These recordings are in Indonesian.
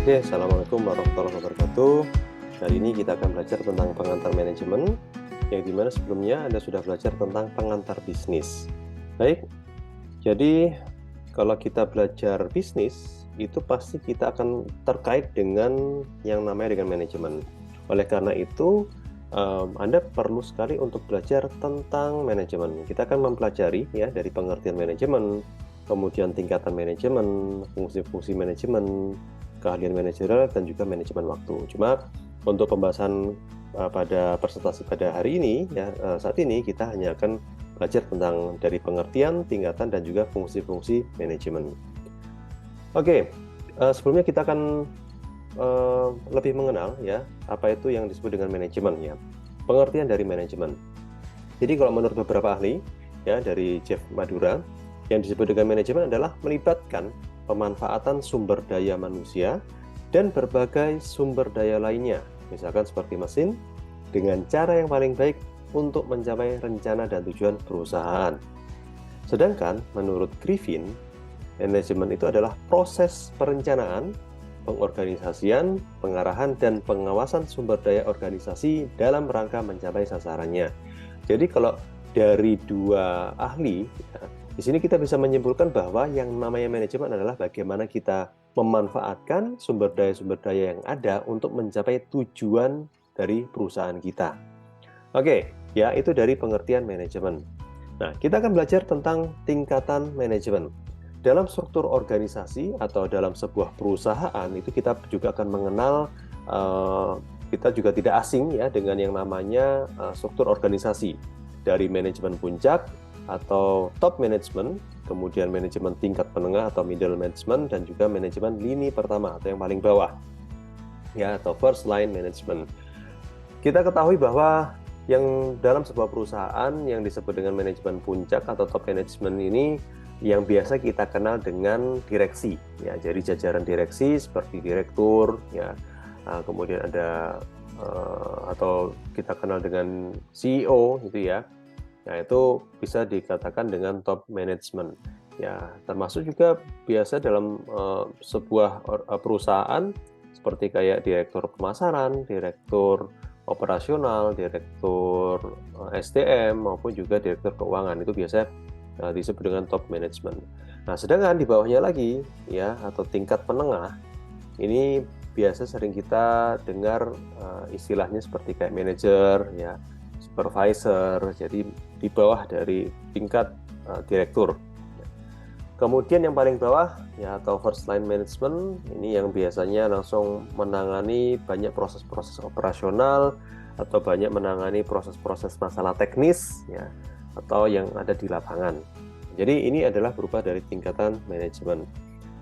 Oke, Assalamualaikum warahmatullahi wabarakatuh. Kali ini kita akan belajar tentang pengantar manajemen, yang dimana sebelumnya Anda sudah belajar tentang pengantar bisnis. Baik, jadi kalau kita belajar bisnis, itu pasti kita akan terkait dengan yang namanya dengan manajemen. Oleh karena itu, Anda perlu sekali untuk belajar tentang manajemen. Kita akan mempelajari ya dari pengertian manajemen, kemudian tingkatan manajemen, fungsi-fungsi manajemen, keahlian manajerial, dan juga manajemen waktu. Cuma untuk pembahasan pada presentasi pada hari ini, ya saat ini kita hanya akan belajar tentang dari pengertian, tingkatan, dan juga fungsi-fungsi manajemen. Oke, sebelumnya kita akan lebih mengenal ya apa itu yang disebut dengan manajemen ya. Pengertian dari manajemen. Jadi kalau menurut beberapa ahli ya dari Jeff Madura, yang disebut dengan manajemen adalah melibatkan pemanfaatan sumber daya manusia dan berbagai sumber daya lainnya, misalkan seperti mesin, dengan cara yang paling baik untuk mencapai rencana dan tujuan perusahaan. Sedangkan menurut Griffin, manajemen itu adalah proses perencanaan, pengorganisasian, pengarahan, dan pengawasan sumber daya organisasi dalam rangka mencapai sasarannya. Jadi kalau dari dua ahli, ya, di sini kita bisa menyimpulkan bahwa yang namanya manajemen adalah bagaimana kita memanfaatkan sumber daya yang ada untuk mencapai tujuan dari perusahaan kita. Oke, ya itu dari pengertian manajemen. Nah, kita akan belajar tentang tingkatan manajemen. Dalam struktur organisasi atau dalam sebuah perusahaan itu kita juga akan mengenal, kita juga tidak asing ya dengan yang namanya struktur organisasi dari manajemen puncak atau top management, kemudian manajemen tingkat menengah atau middle management, dan juga manajemen lini pertama atau yang paling bawah ya atau first line management. Kita ketahui bahwa yang dalam sebuah perusahaan yang disebut dengan manajemen puncak atau top management ini yang biasa kita kenal dengan direksi ya, jadi jajaran direksi seperti direktur ya, kemudian ada atau kita kenal dengan CEO gitu ya. Nah, itu bisa dikatakan dengan top management ya, termasuk juga biasa dalam sebuah perusahaan seperti kayak direktur pemasaran, direktur operasional, direktur SDM maupun juga direktur keuangan, itu biasa disebut dengan top management. Nah, sedangkan di bawahnya lagi ya atau tingkat menengah ini biasa sering kita dengar istilahnya seperti kayak manajer ya, supervisor, jadi di bawah dari tingkat direktur. Kemudian yang paling bawah ya atau first line management ini yang biasanya langsung menangani banyak proses-proses operasional atau banyak menangani proses-proses masalah teknis ya atau yang ada di lapangan. Jadi ini adalah berupa dari tingkatan manajemen.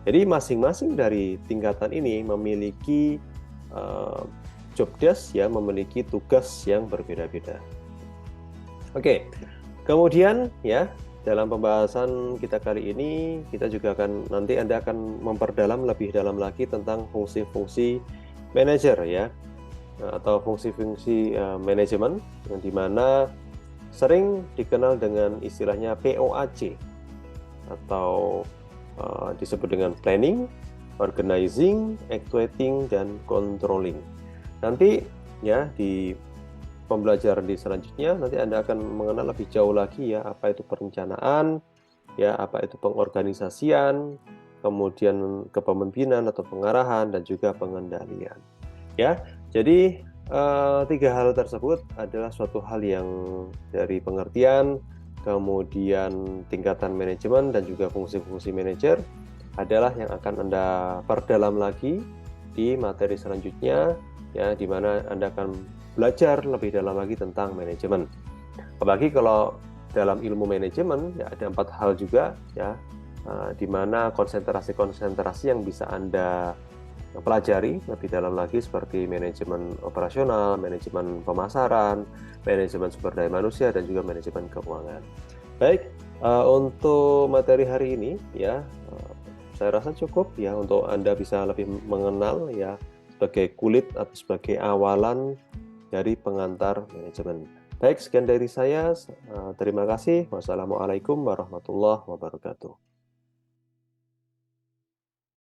Jadi masing-masing dari tingkatan ini memiliki job desk ya, memiliki tugas yang berbeda-beda. Oke, kemudian ya dalam pembahasan kita kali ini kita juga akan nanti Anda akan memperdalam lebih dalam lagi tentang fungsi-fungsi manajer ya atau fungsi-fungsi manajemen yang dimana sering dikenal dengan istilahnya POAC atau disebut dengan planning, organizing, actuating, dan controlling. Nanti ya di pembelajaran di selanjutnya nanti Anda akan mengenal lebih jauh lagi ya apa itu perencanaan, ya apa itu pengorganisasian, kemudian kepemimpinan atau pengarahan, dan juga pengendalian. Ya, jadi tiga hal tersebut adalah suatu hal yang dari pengertian, kemudian tingkatan manajemen, dan juga fungsi-fungsi manajer adalah yang akan Anda perdalam lagi di materi selanjutnya ya, di mana Anda akan belajar lebih dalam lagi tentang manajemen. Apalagi kalau dalam ilmu manajemen ya ada 4 hal juga ya, di mana konsentrasi-konsentrasi yang bisa Anda pelajari lebih dalam lagi seperti manajemen operasional, manajemen pemasaran, manajemen sumber daya manusia, dan juga manajemen keuangan. Baik, untuk materi hari ini ya saya rasa cukup ya untuk Anda bisa lebih mengenal ya sebagai kulit atau sebagai awalan dari pengantar manajemen. Baik, sekian dari saya. Terima kasih. Wassalamualaikum warahmatullahi wabarakatuh.